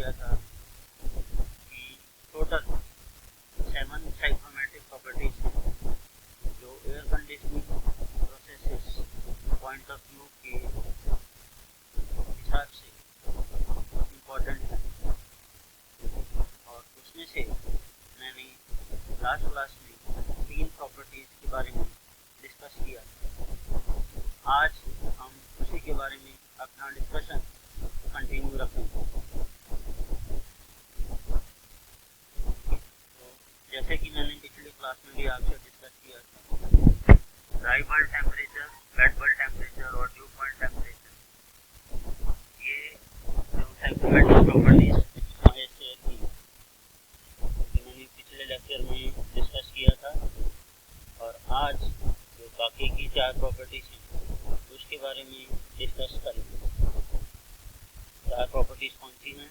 किया था कि टोटल 7 साइक्रोमेट्रिक प्रॉपर्टीज हैं जो air conditioning processes point of view के हिसाब से इम्पोर्टेंट है। और उसमें से मैंने लास्ट क्लास में 3 प्रॉपर्टीज़ के बारे में डिस्कस किया। आज हम उसी के बारे में अपना डिस्कशन कंटिन्यू रखेंगे। तो जैसे कि मैंने पिछली क्लास में भी आपसे डिस्कस किया था, dry bulb temperature, wet bulb temperature और ड्यू पॉइंट टेम्परेचर, ये जो साइक्रोमेट्रिक प्रॉपर्टीज़ ऐसे थी कि मैंने पिछले लेक्चर में डिस्कस किया था। और आज जो बाकी की 4 प्रॉपर्टीज़ हैं उसके बारे में डिस्कस करेंगे। 4 प्रॉपर्टीज़ कौन सी हैं?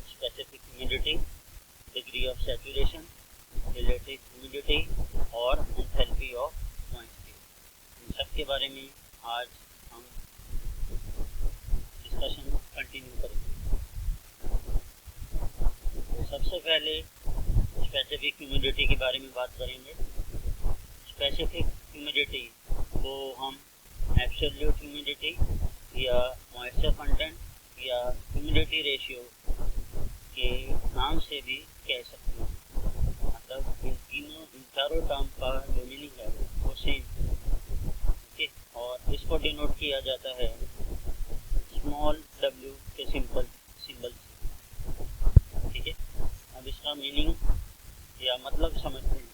Specific humidity, degree of saturation, relative humidity और एंथैल्पी ऑफ मॉइस्चर। इन सब के बारे में आज हम डिस्कशन कंटिन्यू करेंगे। तो सबसे पहले स्पेसिफिक ह्यूमिडिटी के बारे में बात करेंगे। स्पेसिफिक ह्यूमिडिटी को हम एब्सोल्यूट ह्यूमिडिटी या मॉइस्चर कंटेंट या ह्यूमिडिटी रेशियो के नाम से भी कह सकते हैं। मतलब इन चारों टर्म का जो मीनिंग है वो सेम है। और इसको डिनोट किया जाता है स्मॉल w के सिंबल से। ठीक है, अब इसका मीनिंग या मतलब समझते हैं।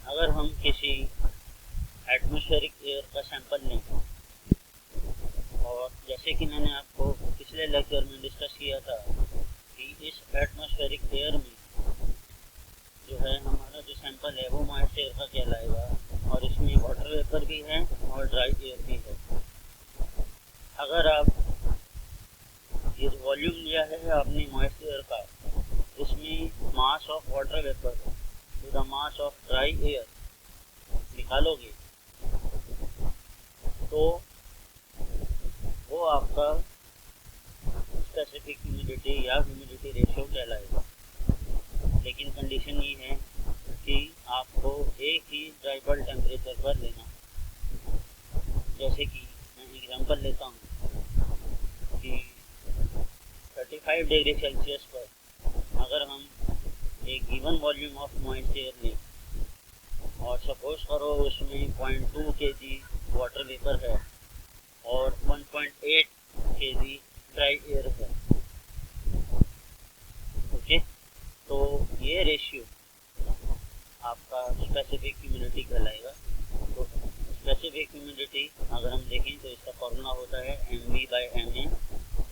अगर हम किसी एटमॉस्फेरिक एयर का सैंपल लें, और जैसे कि मैंने आपको पिछले लेक्चर में डिस्कस किया था कि इस एटमॉस्फेरिक एयर में जो है हमारा जो सैंपल है वो मॉइस्ट एयर का कहलाएगा, और इसमें वाटर वेपर भी है और ड्राई एयर भी है। अगर आप ये वॉल्यूम लिया है आपने मॉइस्ट एयर का, इसमें mass of water vapour to the mass of dry air निकालोगे तो वो आपका स्पेसिफिक ह्यूमिडिटी या ह्यूमिडिटी रेशियो कहलाएगा। लेकिन कंडीशन ये है कि आपको एक ही ड्राई बल्ब टेम्परेचर पर लेना। जैसे कि मैं एग्जांपल लेता हूँ कि 35 डिग्री सेल्सियस पर अगर हम एक given volume of moist air लें और सपोज करो उसमें 0.2 kg वाटर वेपर है और 1.8 kg ड्राई एयर है, ओके, तो ये रेशियो आपका स्पेसिफिक ह्यूमिडिटी कहलाएगा। तो स्पेसिफिक ह्यूमिडिटी अगर हम देखें तो इसका फॉर्मूला होता है mv/ma,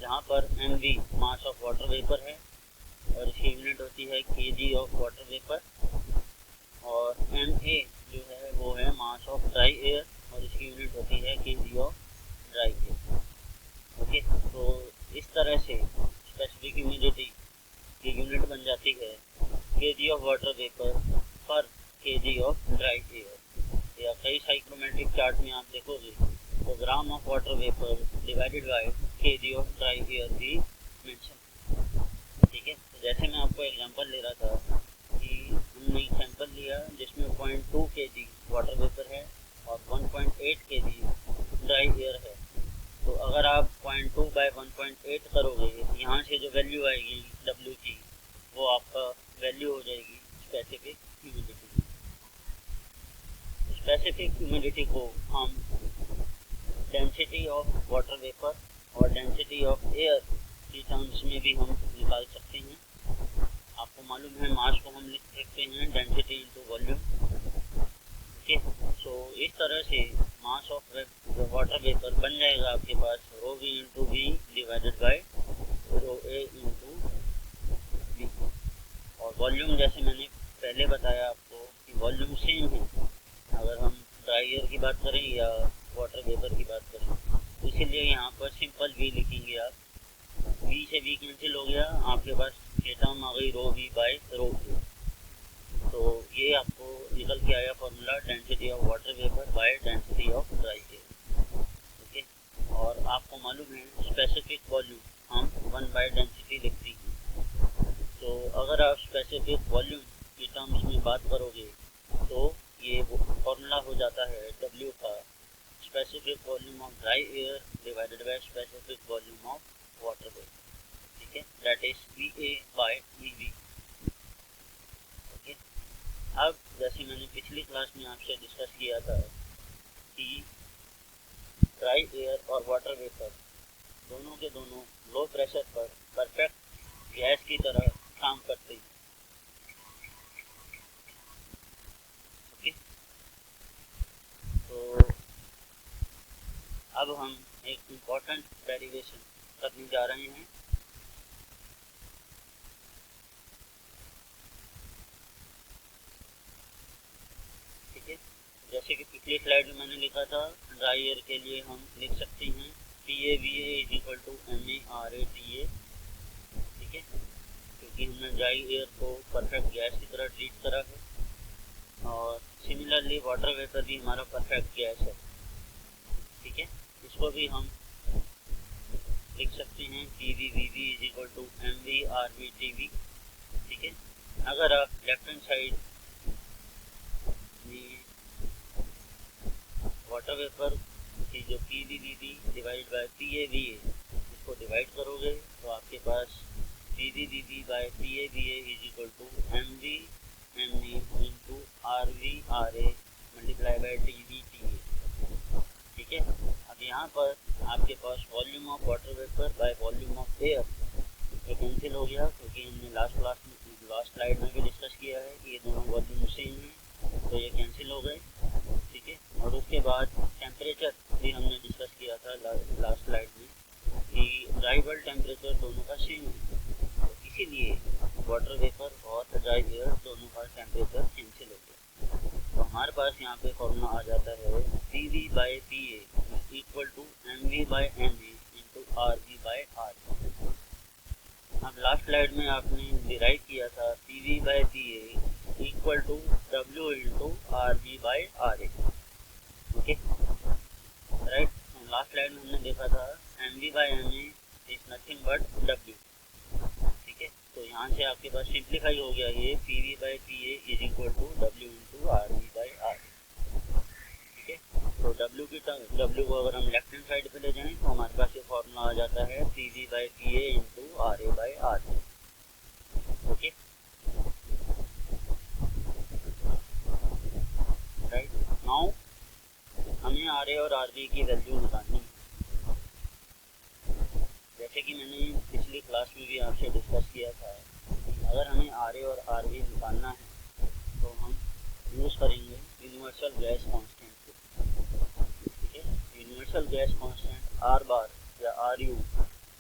जहाँ पर mv mass of water vapour है और इसकी यूनिट होती है kg ऑफ वाटर वेपर, और ma जो है वो है मास ऑफ ड्राई एयर और इसकी यूनिट होती है kg of dry air. Okay, तो इस तरह से स्पेसिफिक ह्यूमिडिटी की यूनिट बन जाती है kg ऑफ वाटर वेपर पर kg ऑफ ड्राई एयर। या कई साइक्रोमेट्रिक चार्ट में आप देखोगे तो gram of water vapour divided by kg of dry air भी मेंशन। ठीक है, तो जैसे मैं आपको एग्जांपल ले रहा था कि हमने एक सैंपल लिया जिसमें 0.2 kg वाटर वेपर है और 1.8 kg ड्राई एयर है। तो अगर आप 0.2/1.8 करोगे, यहाँ से जो वैल्यू आएगी W की वो आपका वैल्यू हो जाएगी स्पेसिफिक ह्यूमिडिटी। स्पेसिफिक ह्यूमिडिटी को हम डेंसिटी ऑफ वाटर वेपर और डेंसिटी ऑफ एयर की टर्म्स में भी हम निकाल सकते हैं। आपको मालूम है मास को हम लिख सकते हैं डेंसिटी इंटू वॉल्यूम। ओके, सो इस तरह से मास ऑफ वाटर वेपर बन जाएगा आपके पास ρV into V divided by ρA into V। और वॉल्यूम जैसे मैंने पहले बताया आपको कि वॉल्यूम सेम है अगर हम ड्राई एयर की बात करें या वाटर वेपर की बात करें, तो इसीलिए यहाँ पर सिंपल V लिखेंगे आप। V से V कैंसिल हो गया, आपके पास ये टर्म आ गई ρV बाय ρA। तो ये आपको निकल के आया formula density of water vapour by density of dry air. Okay, और आपको मालूम है स्पेसिफिक वॉल्यूम हम 1/डेंसिटी लिखते हैं। स्पेसिफिक वॉल्यूम की टर्म्स में बात करोगे तो ये फॉर्मूला हो जाता है W का specific volume of dry air divided by specific volume of water vapour, ठीक है, that is VA by VB। Okay, अब जैसे मैंने पिछली क्लास में आपसे डिस्कस किया था कि ड्राई एयर और वाटर वेपर दोनों के दोनों लो प्रेशर पर परफेक्ट गैस की तरह काम करते हैं। ओके, तो अब हम एक इम्पॉर्टेंट डेरिवेशन करने जा रहे हैं। ठीक है, जैसे कि पिछली स्लाइड में मैंने लिखा था ड्राई एयर के लिए हम लिख सकते हैं PAVA is equal to MARATA, ठीक है, क्योंकि हमने ड्राई एयर को परफेक्ट गैस की तरह ट्रीट करा है और सिमिलरली वाटर वेपर भी हमारा परफेक्ट गैस है। ठीक है, इसको भी हम लिख सकते हैं PVVB is equal to MVRVTV। ठीक है, अगर आप लेफ्ट हैंड साइड में वाटर वेपर की जो PVVB डिवाइड बाय PAVA इसको डिवाइड करोगे तो आपके पास PVVB by PAVA is equal to MVME into RVRA multiply by TVTA। ठीक है, अब यहाँ पर आपके पास volume of water vapour by volume of air ये कैंसिल हो गया, क्योंकि हमने लास्ट स्लाइड में भी डिस्कस किया है कि ये दोनों वॉल्यूम सेम हैं, तो ये कैंसिल हो गए। ठीक है, और उसके बाद टेम्परेचर भी हमने डिस्कस किया था लास्ट स्लाइड में कि ड्राई बल्ब टेम्परेचर दोनों का सेम है, तो इसीलिए वाटर वेपर और ड्राई एयर दोनों का टेम्परेचर कैंसिल हो गया। तो हमारे पास यहाँ पे फॉर्मूला आ जाता है PV by PA equal to MV by MA into RV by RA। अब लास्ट स्लाइड में आपने डिराइव किया था PV by PA equal to W into RV by RA। Okay, right, last slide में हमने देखा था MV by MA is nothing but W। ठीक है, तो यहाँ से आपके पास सिंप्लीफाई हो गया ये PV by PA is equal to W into RV by RA। ठीक है, तो W को अगर हम लेफ्ट हैंड साइड पे ले जाएं तो हमारे पास ये फॉर्मूला आ जाता है PV by PA into RA by RA। Okay, right, now हमें RA और RB की वैल्यू निकालनी है। जैसे कि मैंने पिछली क्लास में भी आपसे डिस्कस किया था, अगर हमें RA और RB निकालना है तो हम यूज़ करेंगे यूनिवर्सल गैस कांस्टेंट को। ठीक है, universal gas constant R bar या RU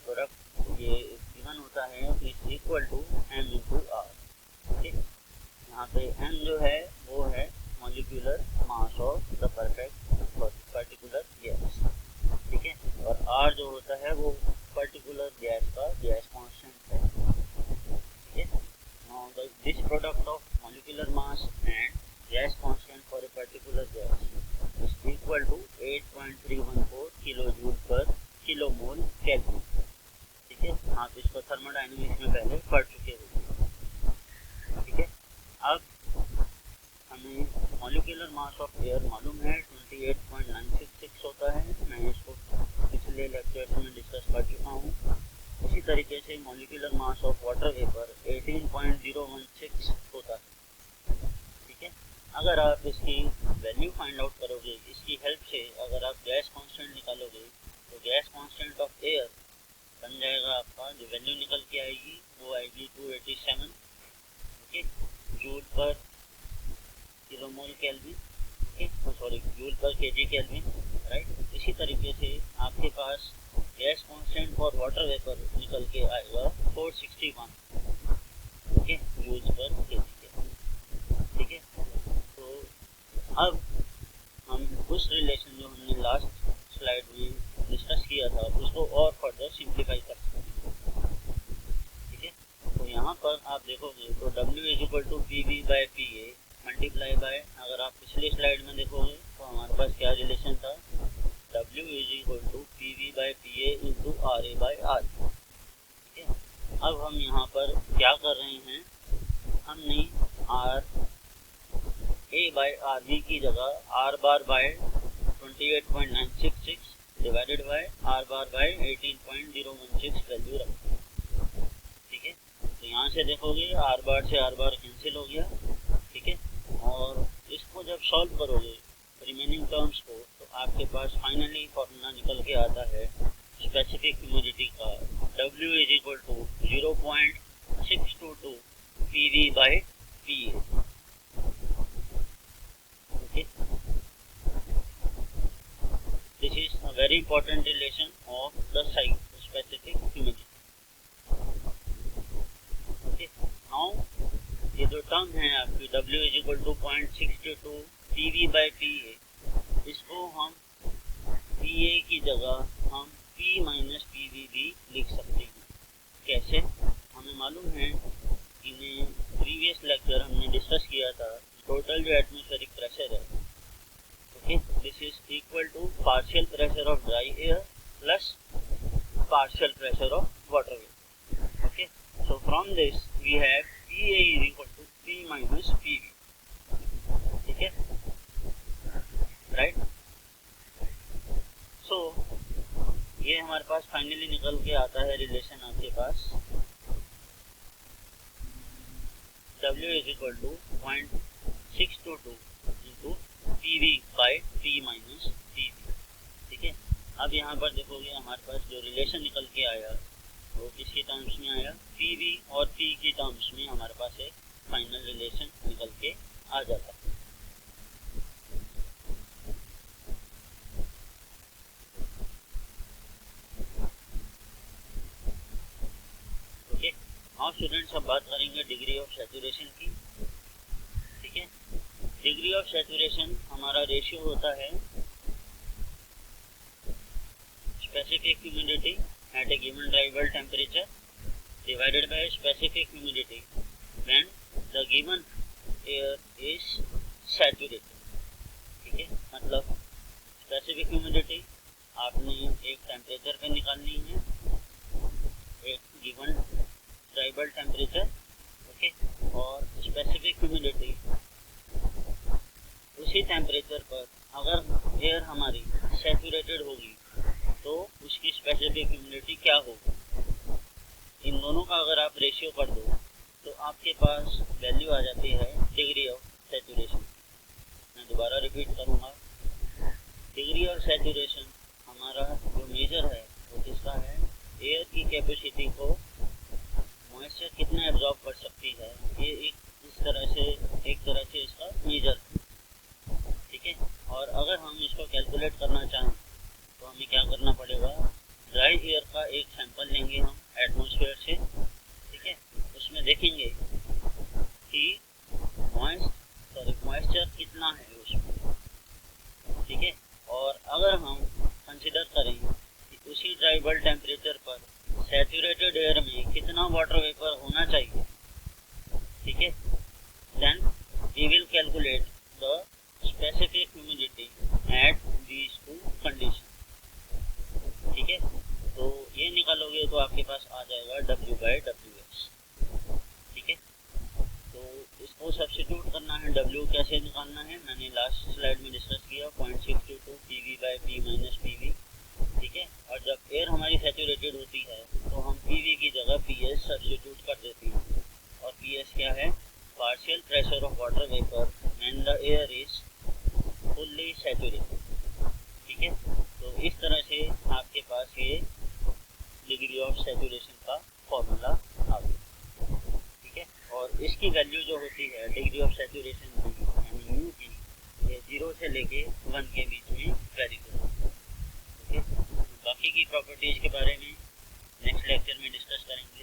प्रोडक्ट ये गिवन होता है is equal to M into R। ठीक है, यहाँ पे M जो है वो है molecular mass of the particular gas. ठीक है, और R जो होता है वो पर्टिकुलर गैस का गैस कांस्टेंट है। ठीक है, now this product of molecular mass and gas constant for a particular gas is equal to 8.314 kilojoule per kilomole kelvin. ठीक है, आप इसको थर्मोडायनेमिक्स में पहले पढ़ चुके हो। ठीक है, अब हमें मॉलिक्यूलर मास ऑफ एयर मालूम है 28.966 होता है, मैं इसको पिछले लेक्चर्स में डिस्कस कर चुका हूँ। इसी तरीके से molecular mass of water vapour 18.016 होता है। ठीक है, अगर आप इसकी वैल्यू फाइंड आउट करोगे, इसकी हेल्प से अगर आप गैस कांस्टेंट निकालोगे तो गैस कांस्टेंट ऑफ एयर बन जाएगा आपका, जो वैल्यू निकल के आएगी वो आएगी 287 okay joule per kilomole kelvin. Okay, sorry joule per kg kelvin, right. इसी तरीके से आपके पास gas constant for water vapour निकल के आएगा 461 okay joules per kg kelvin. ठीक है, तो अब हम उस रिलेशन जो हमने लास्ट स्लाइड में डिस्कस किया था उसको और फर्दर सिंप्लीफाई कर सकते हैं। ठीक है, तो यहाँ पर आप देखोगे तो W is equal to PV by PA multiply by, अगर आप पिछले स्लाइड में देखोगे तो हमारे पास क्या रिलेशन था, W is equal to PV by PA into RA by R। ठीक है, अब हम यहाँ पर क्या कर रहे हैं, हमने R A by R B की जगह R bar by 28.966 divided by R bar by 18.016 value रखा। ठीक है, तो यहाँ से देखोगे आर बार से आर बार कैंसिल हो गया। ठीक है, और इसको जब सॉल्व करोगे रिमेनिंग टर्म्स को, तो आपके पास फाइनली फॉर्मूला निकल के आता है स्पेसिफिक ह्यूमिडिटी का, W is equal to 0.622 PV by PA। Okay, this is a very important relation of the site specific humidity। Okay, now ये जो टर्म है आपकी W is equal to 0.622 PV by PA, इसको हम PA की जगह हम P माइनस PV भी लिख सकते हैं। कैसे? हमें मालूम है कि प्रीवियस लेक्चर हमने डिस्कस किया था टोटल जो एटमॉस्फेरिक प्रेशर है, okay, this is equal to partial pressure of dry air plus partial pressure of water vapour. Okay, so from this we have PA is equal to P minus PV। ठीक है, right. सो ये हमारे पास finally निकल के आता है relation आपके पास W is equal to 0.622 into PV by P minus PV। ठीक है, अब यहाँ पर देखोगे हमारे पास जो रिलेशन निकल के आया वो किसकी टर्म्स में आया, PV और P की टर्म्स में हमारे पास एक फाइनल रिलेशन निकल के आ जाता है। और स्टूडेंट्स अब बात करेंगे डिग्री ऑफ सैचुरेशन की। ठीक है, डिग्री ऑफ सैचुरेशन हमारा रेशियो होता है specific humidity at a given ड्राइवल temperature divided by specific humidity when the given air is saturated. ठीक है, मतलब स्पेसिफिक ह्यूमिडिटी आपने एक टेम्परेचर पे निकालनी है, एक गिवन ड्राइवल टेम्परेचर, ओके, और स्पेसिफिक ह्यूमिडिटी उसी टेम्परेचर पर अगर एयर हमारी सैचुरेटेड होगी तो उसकी स्पेसिफिक ह्यूमिडिटी क्या होगी। इन दोनों का अगर आप रेशियो कर दो तो आपके पास वैल्यू आ जाती है डिग्री ऑफ सैचुरेशन। मैं दोबारा रिपीट करूँगा, डिग्री ऑफ सैचुरेशन हमारा जो मेजर है वो किसका है, एयर की कैपेसिटी को मॉइस्चर कितना एब्जॉर्ब कर सकती है, ये एक तरह से इसका मेजर है। ठीक है, और अगर हम इसको कैलकुलेट करना चाहें तो हमें क्या करना पड़ेगा, ड्राई एयर का एक सैंपल लेंगे हम एटमॉस्फेयर से। ठीक है, उसमें देखेंगे कि मॉइस्चर कितना है उसमें। ठीक है, और अगर हम कंसिडर करें कि उसी ड्राई बल्ब टेम्परेचर पर सैचुरेटेड एयर में कितना वाटर वेपर होना चाहिए, ठीक है, then we will calculate the specific humidity at these two condition. ठीक है, तो ये निकालोगे तो आपके पास आ जाएगा W बाय WS। ठीक है, तो इसको सब्स्टिट्यूट करना है, W कैसे निकालना है मैंने लास्ट स्लाइड में डिस्कस किया, 0.622 PV by P minus PV। ठीक है, और जब एयर हमारी सैचुरेटेड होती है तो हम PV की जगह PS सब्स्टिट्यूट कर देते हैं, और PS क्या है, partial pressure of water vapour when the air is fully saturated. ठीक है, तो इस तरह से आपके पास ये डिग्री ऑफ सैचुरेशन का फॉर्मूला आ गया। ठीक है, और इसकी वैल्यू जो होती है डिग्री ऑफ सैचुरेशन की यानी U की, ये 0 से लेके 1 के बीच में वेरी करती है। बाकी की प्रॉपर्टीज के बारे में नेक्स्ट लेक्चर में डिस्कस करेंगे।